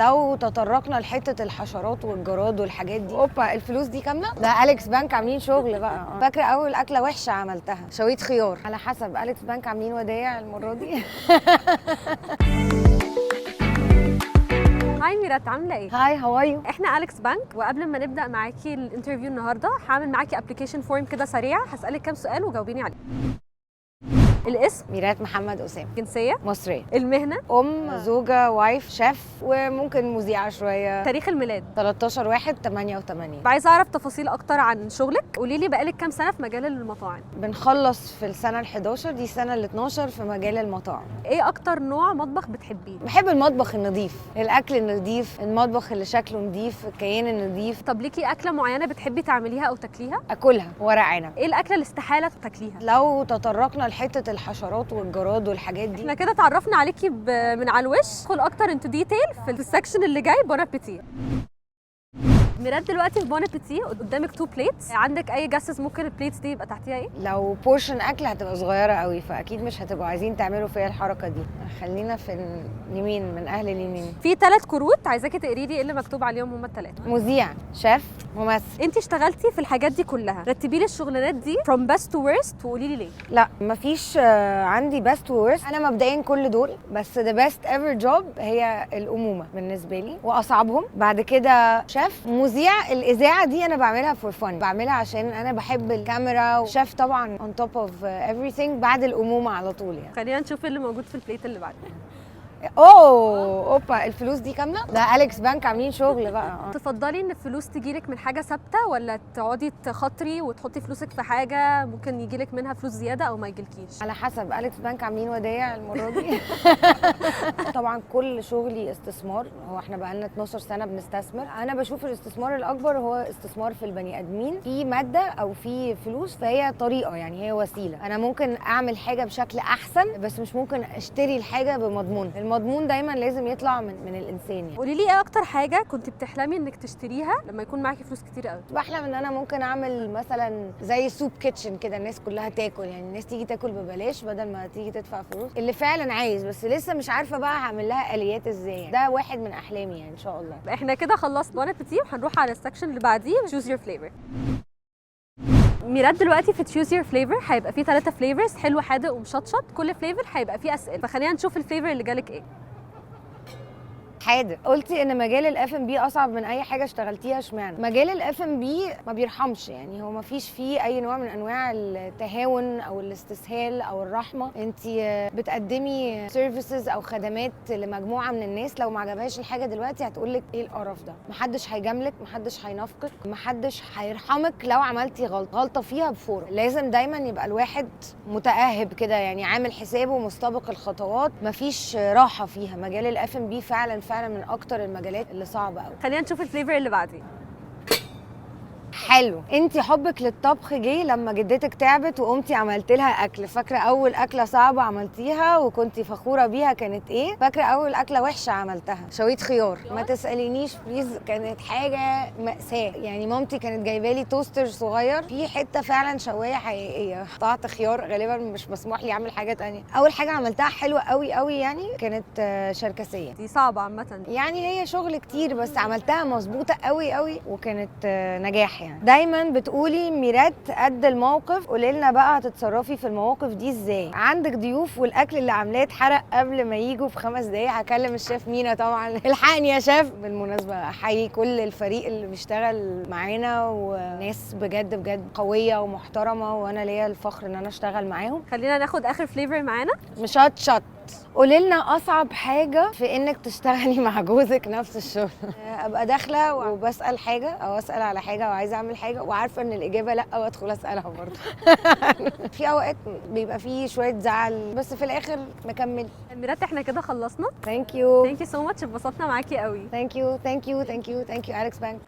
لو تطرقنا لحته الحشرات والجراد والحاجات دي، اوبا الفلوس دي كامله. ده اليكس بانك عاملين شغل بقى. فاكره اول اكله وحشه عملتها شويت خيار، على حسب اليكس بانك عاملين ودايع المره دي. هاي ميرات، عامله ايه؟ هاي هاو ار يو؟ احنا اليكس بانك، وقبل ما نبدا معاكي الانترفيو النهارده هعمل معاكي ابلكيشن فورم كده سريع، هسالك كام سؤال وجاوبيني عليه. الاسم؟ ميرات محمد اسامه. جنسيه؟ مصريه. المهنه؟ زوجه، وايف، شيف، وممكن مذيعه شويه. تاريخ الميلاد؟ 13/1/88. عايزه اعرف تفاصيل اكتر عن شغلك. قولي لي بقالك كام سنه في مجال المطاعم؟ بنخلص في السنه ال11، دي السنه ال12 في مجال المطاعم. ايه اكتر نوع مطبخ بتحبيه؟ بحب المطبخ النظيف، الاكل النظيف، المطبخ اللي شكله نظيف، الكيان النظيف. طب ليكي اكله معينه بتحبي تعمليها او تاكليها؟ اكلها ورق عنب. ايه الاكله اللي استحاله تاكليها؟ لو تطرقنا لحته الحشرات والجراد والحاجات دي. احنا كده اتعرفنا عليكي من على الوش. ندخل اكتر انتو ديتيل في السكشن اللي جاي. بون ابيتي. ميرات دلوقتي في بون ابيتي قدامك 2 بليتس، عندك اي جاسز ممكن البليتس دي يبقى تحتيها ايه؟ لو بورشن اكل هتبقى صغيره قوي، فاكيد مش هتبقوا عايزين تعملوا فيها الحركه دي. خلينا في اليمين، من اهل اليمين. في 3 كروت عايزاكي تقري لي ايه اللي مكتوب عليهم. هم ال3: مذيع، شيف، ممثل. انت اشتغلتي في الحاجات دي كلها، رتبي لي الشغلانات دي from best to worst وقولي لي ليه. لا مفيش عندي best و worst. انا مبدئيا كل دول، بس the best ever job هي الامومه بالنسبه لي واصعبهم. بعد كده شيف. مذيع الاذاعه دي انا بعملها for fun، بعملها عشان انا بحب الكاميرا. وشيف طبعا on top of everything بعد الامومه على طول يعني. خلينا نشوف اللي موجود في البليت اللي بعده. اوبا الفلوس دي كامله. ده اليكس بانك عاملين شغل بقى. تفضلي ان الفلوس تجيلك من حاجه ثابته، ولا تقعدي تخاطري وتحطي فلوسك في حاجه ممكن يجيلك منها فلوس زياده او ما يجيلكيش؟ على حسب. اليكس بانك عاملين ودايع المره دي. طبعا كل شغلي استثمار. هو احنا بقالنا 12 سنه بنستثمر. انا بشوف الاستثمار الاكبر هو استثمار في البني ادمين، في ماده او في فلوس، فهي طريقه يعني، هي وسيله. انا ممكن اعمل حاجه بشكل احسن، بس مش ممكن اشتري الحاجه بمضمون. المضمون دايما لازم يطلع من الانسان يعني. قولي لي ايه اكتر حاجه كنت بتحلمي انك تشتريها لما يكون معاكي فلوس كتير قوي؟ بحلم ان انا ممكن اعمل مثلا زي سوب كيتشن كده، الناس كلها تاكل يعني، الناس تيجي تاكل ببلاش بدل ما تيجي تدفع فلوس. اللي فعلا عايز، بس لسه مش عارفه بقى هعمل لها اليات ازاي. ده واحد من احلامي يعني ان شاء الله. احنا كده خلصنا بون ابيتي وهنروح على السكشن اللي بعديه choose your flavor. ميرات دلوقتي في تشوز يور فليفر هيبقى فيه 3 فليفرز، حلو حادق ومشطشط. كل فليفر هيبقى فيه اسئله، فخلينا نشوف الفليفر اللي جالك ايه. حادق. قلتي ان مجال الاف ام بي اصعب من اي حاجه اشتغلتيها، اشمعنى؟ مجال الاف ام بي ما بيرحمش يعني، هو ما فيش فيه اي نوع من انواع التهاون او الاستسهال او الرحمه. انت بتقدمي سيرفيسز او خدمات لمجموعه من الناس، لو ما عجبهاش الحاجه دلوقتي هتقول لك ايه القرف ده. محدش هيجاملك، محدش هينافقك، محدش هيرحمك لو عملتي غلطه فيها بفور. لازم دايما يبقى الواحد متاهب كده يعني، عامل حسابه مستبق الخطوات، مفيش راحه فيها. مجال الاف ام بي فعلا من اكتر المجالات اللي صعبه قوي. خلينا نشوف الفليفر اللي بعديه. حلو. انت حبك للطبخ جه لما جدتك تعبت وقمتي عملت لها اكل. فاكره اول اكله صعبه عملتيها وكنتي فخوره بيها كانت ايه؟ فاكره اول اكله وحشه عملتها؟ شويت خيار. ما تسالينيش بليز، كانت حاجه ماساه يعني. مامتي كانت جايبه لي توستر صغير في حته فعلا شوايه حقيقيه، قطعت خيار. غالبا مش مسموح لي اعمل حاجه تانية. اول حاجه عملتها حلوه قوي قوي يعني كانت شركسيه. دي صعبه عامه يعني، هي شغل كتير بس عملتها مظبوطه قوي قوي وكانت نجاح يعني. دايما بتقولي ميرات قد الموقف، قولي لنا بقى هتتصرفي في المواقف دي ازاي. عندك ضيوف والاكل اللي عاملاه اتحرق قبل ما يجوا ب5 دقايق، هكلم الشيف مينا طبعا. الحقني يا شيف. بالمناسبه احيي كل الفريق اللي بيشتغل معانا، وناس بجد بجد قويه ومحترمه، وانا ليا الفخر ان انا اشتغل معاهم. خلينا ناخد اخر فليفر معانا. مشطشط. قولي لنا اصعب حاجه في انك تشتغلي مع جوزك نفس الشغل. ابقى داخله وبسال حاجه او اسال على حاجه وعايزه اعمل حاجه وعارفه ان الاجابه لا، وادخل اسالها برضه. في اوقات بيبقى فيه شويه زعل بس في الاخر نكمل. ميرات احنا كده خلصنا. ثانك يو سو ماتش، اتبسطنا معاكي قوي. ثانك يو اليكس بانك.